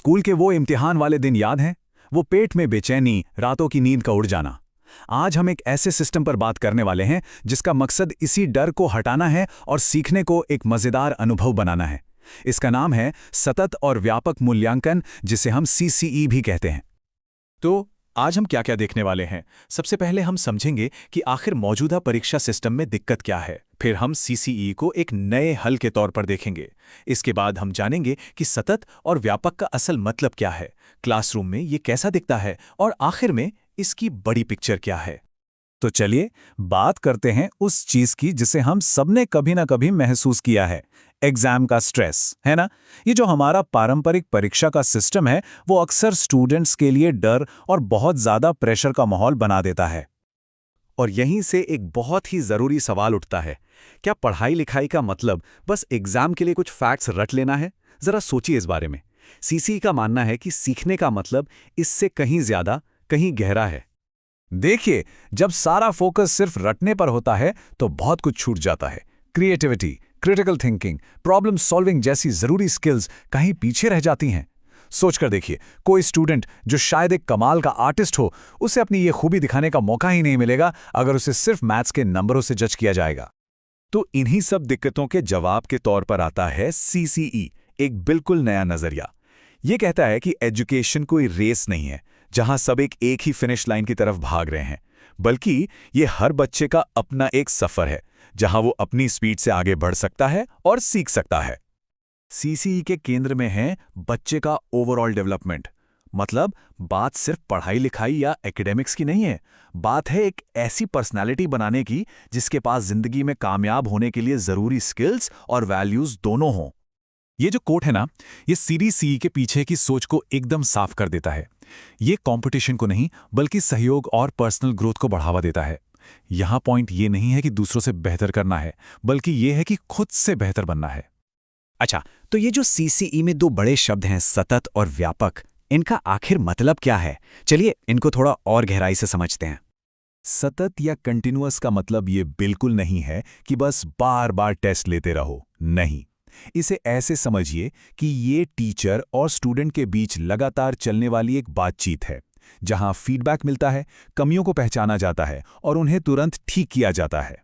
School के वो इम्तिहान वाले दिन याद हैं? वो पेट में बेचैनी, रातों की नींद का उड़ जाना। आज हम एक ऐसे सिस्टम पर बात करने वाले हैं जिसका मकसद इसी डर को हटाना है और सीखने को एक मजेदार अनुभव बनाना है। इसका नाम है सतत और व्यापक मूल्यांकन, जिसे हम सीसीई भी कहते हैं। तो आज हम क्या क्या देखने वाले हैं? सबसे पहले हम समझेंगे कि आखिर मौजूदा परीक्षा सिस्टम में दिक्कत क्या है। फिर हम सीसीई को एक नए हल के तौर पर देखेंगे। इसके बाद हम जानेंगे कि सतत और व्यापक का असल मतलब क्या है, क्लासरूम में ये कैसा दिखता है और आखिर में इसकी बड़ी पिक्चर क्या है। तो चलिए बात करते हैं उस चीज की जिसे हम सबने कभी ना कभी महसूस किया है, एग्जाम का स्ट्रेस, है ना। ये जो हमारा पारंपरिक परीक्षा का सिस्टम है वो अक्सर स्टूडेंट्स के लिए डर और बहुत ज्यादा प्रेशर का माहौल बना देता है। और यहीं से एक बहुत ही जरूरी सवाल उठता है, क्या पढ़ाई लिखाई का मतलब बस एग्जाम के लिए कुछ फैक्ट्स रट लेना है? जरा सोचिए इस बारे में। सीसीई का मानना है कि सीखने का मतलब इससे कहीं ज्यादा, कहीं गहरा है। देखिए, जब सारा फोकस सिर्फ रटने पर होता है तो बहुत कुछ छूट जाता है। Creativity, critical thinking, problem solving जैसी जरूरी स्किल्स कहीं पीछे रह जाती हैं। सोचकर देखिए, कोई स्टूडेंट जो शायद एक कमाल का आर्टिस्ट हो, उसे अपनी ये खूबी दिखाने का मौका ही नहीं मिलेगा अगर उसे सिर्फ मैथ्स के नंबरों से जज किया जाएगा। तो इन्हीं सब दिक्कतों के जवाब के तौर पर आता है सीसीई, एक बिल्कुल नया नजरिया। ये कहता है कि एजुकेशन कोई रेस नहीं है जहां सब एक ही फिनिश लाइन की तरफ भाग रहे हैं, बल्कि ये हर बच्चे का अपना एक सफर है जहां वो अपनी स्पीड से आगे बढ़ सकता है और सीख सकता है। सीसीई के केंद्र में है बच्चे का ओवरऑल डेवलपमेंट। मतलब बात सिर्फ पढ़ाई लिखाई या एकेडमिक्स की नहीं है, बात है एक ऐसी पर्सनालिटी बनाने की जिसके पास जिंदगी में कामयाब होने के लिए जरूरी स्किल्स और वैल्यूज दोनों हों। ये जो कोट है ना, ये सीडीसीई के पीछे की सोच को एकदम साफ कर देता है। ये कंपटीशन को नहीं बल्कि सहयोग और पर्सनल ग्रोथ को बढ़ावा देता है। यहां पॉइंट ये नहीं है कि दूसरों से बेहतर करना है, बल्कि ये है कि खुद से बेहतर बनना है। अच्छा, तो ये जो सीसीई में दो बड़े शब्द हैं, सतत और व्यापक, इनका आखिर मतलब क्या है? चलिए इनको थोड़ा और गहराई से समझते हैं। सतत या कंटिन्यूअस का मतलब ये बिल्कुल नहीं है कि बस बार बार टेस्ट लेते रहो। नहीं, इसे ऐसे समझिए कि ये टीचर और स्टूडेंट के बीच लगातार चलने वाली एक बातचीत है, जहां फीडबैक मिलता है, कमियों को पहचाना जाता है और उन्हें तुरंत ठीक किया जाता है।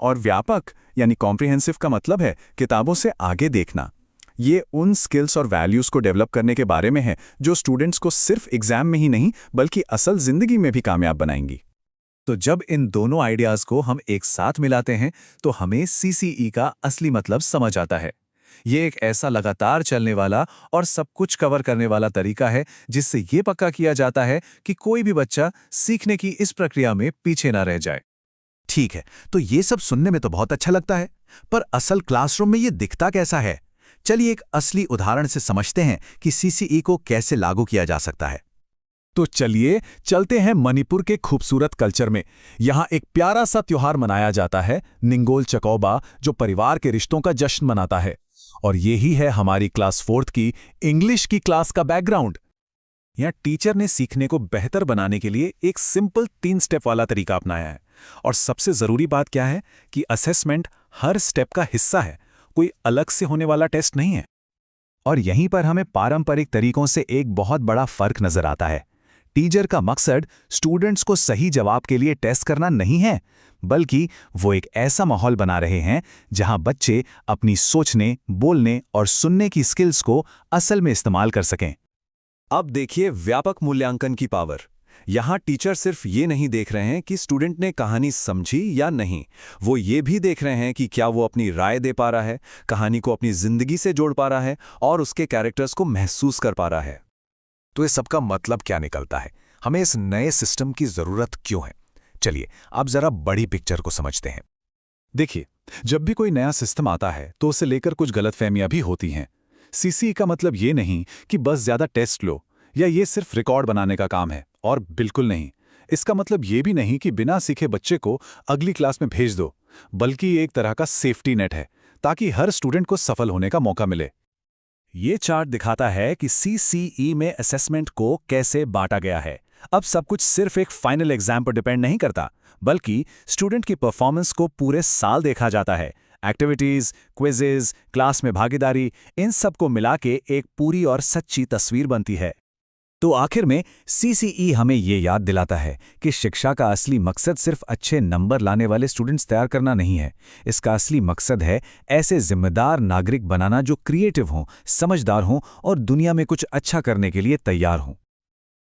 और व्यापक यानी कॉम्प्रिहेंसिव का मतलब है किताबों से आगे देखना। ये उन स्किल्स और वैल्यूज को डेवलप करने के बारे में है जो स्टूडेंट्स को सिर्फ एग्जाम में ही नहीं बल्कि असल जिंदगी में भी कामयाब बनाएंगी। तो जब इन दोनों आइडियाज को हम एक साथ मिलाते हैं तो हमें सीसीई का असली मतलब समझ आता है। ये एक ऐसा लगातार चलने वाला और सब कुछ कवर करने वाला तरीका है जिससे ये पक्का किया जाता है कि कोई भी बच्चा सीखने की इस प्रक्रिया में पीछे ना रह जाए। ठीक है, तो ये सब सुनने में तो बहुत अच्छा लगता है, पर असल क्लासरूम में ये दिखता कैसा है? चलिए एक असली उदाहरण से समझते हैं कि सीसीई को कैसे लागू किया जा सकता है। तो चलिए चलते हैं मणिपुर के खूबसूरत कल्चर में। यहाँ एक प्यारा सा त्योहार मनाया जाता है, निंगोल चकौबा, जो परिवार के रिश्तों का जश्न मनाता है। और यही है हमारी क्लास 4th की इंग्लिश की क्लास का बैकग्राउंड। यहाँ टीचर ने सीखने को बेहतर बनाने के लिए एक सिंपल 3 स्टेप वाला तरीका अपनाया है। और सबसे जरूरी बात क्या है कि असेसमेंट हर स्टेप का हिस्सा है, कोई अलग से होने वाला टेस्ट नहीं है। और यहीं पर हमें पारंपरिक तरीकों से एक बहुत बड़ा फर्क नजर आता है। टीचर का मकसद स्टूडेंट्स को सही जवाब के लिए टेस्ट करना नहीं है, बल्कि वो एक ऐसा माहौल बना रहे हैं जहां बच्चे अपनी सोचने, बोलने और सुनने की स्किल्स को असल में इस्तेमाल कर सकें। अब देखिए व्यापक मूल्यांकन की पावर। यहां टीचर सिर्फ ये नहीं देख रहे हैं कि स्टूडेंट ने कहानी समझी या नहीं, वो ये भी देख रहे हैं कि क्या वो अपनी राय दे पा रहा है, कहानी को अपनी जिंदगी से जोड़ पा रहा है और उसके कैरेक्टर्स को महसूस कर पा रहा है। तो इस सबका मतलब क्या निकलता है? हमें इस नए सिस्टम की जरूरत क्यों है? चलिए अब जरा बड़ी पिक्चर को समझते हैं। देखिए, जब भी कोई नया सिस्टम आता है तो उसे लेकर कुछ गलतफहमियां भी होती हैं। सीसीई का मतलब ये नहीं कि बस ज्यादा टेस्ट लो या ये सिर्फ रिकॉर्ड बनाने का काम है, और बिल्कुल नहीं। इसका मतलब ये भी नहीं कि बिना सीखे बच्चे को अगली क्लास में भेज दो, बल्कि ये एक तरह का सेफ्टी नेट है ताकि हर स्टूडेंट को सफल होने का मौका मिले। ये चार्ट दिखाता है कि सीसीई में असेसमेंट को कैसे बांटा गया है। अब सब कुछ सिर्फ एक फाइनल एग्जाम पर डिपेंड नहीं करता, बल्कि स्टूडेंट की परफॉर्मेंस को पूरे साल देखा जाता है। एक्टिविटीज, क्विजेज, क्लास में भागीदारी, इन सब को मिला के एक पूरी और सच्ची तस्वीर बनती है। तो आखिर में सीसीई हमें ये याद दिलाता है कि शिक्षा का असली मकसद सिर्फ अच्छे नंबर लाने वाले स्टूडेंट्स तैयार करना नहीं है। इसका असली मकसद है ऐसे जिम्मेदार नागरिक बनाना जो क्रिएटिव हों, समझदार हों और दुनिया में कुछ अच्छा करने के लिए तैयार हों।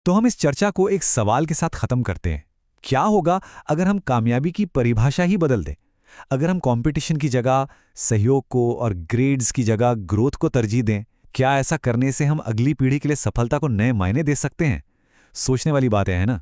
तो हम इस चर्चा को एक सवाल के साथ खत्म करते हैं। क्या होगा अगर हम कामयाबी की परिभाषा ही बदल दें? अगर हम कंपटीशन की जगह सहयोग को और ग्रेड्स की जगह ग्रोथ को तरजीह दें? क्या ऐसा करने से हम अगली पीढ़ी के लिए सफलता को नए मायने दे सकते हैं? सोचने वाली बात है ना?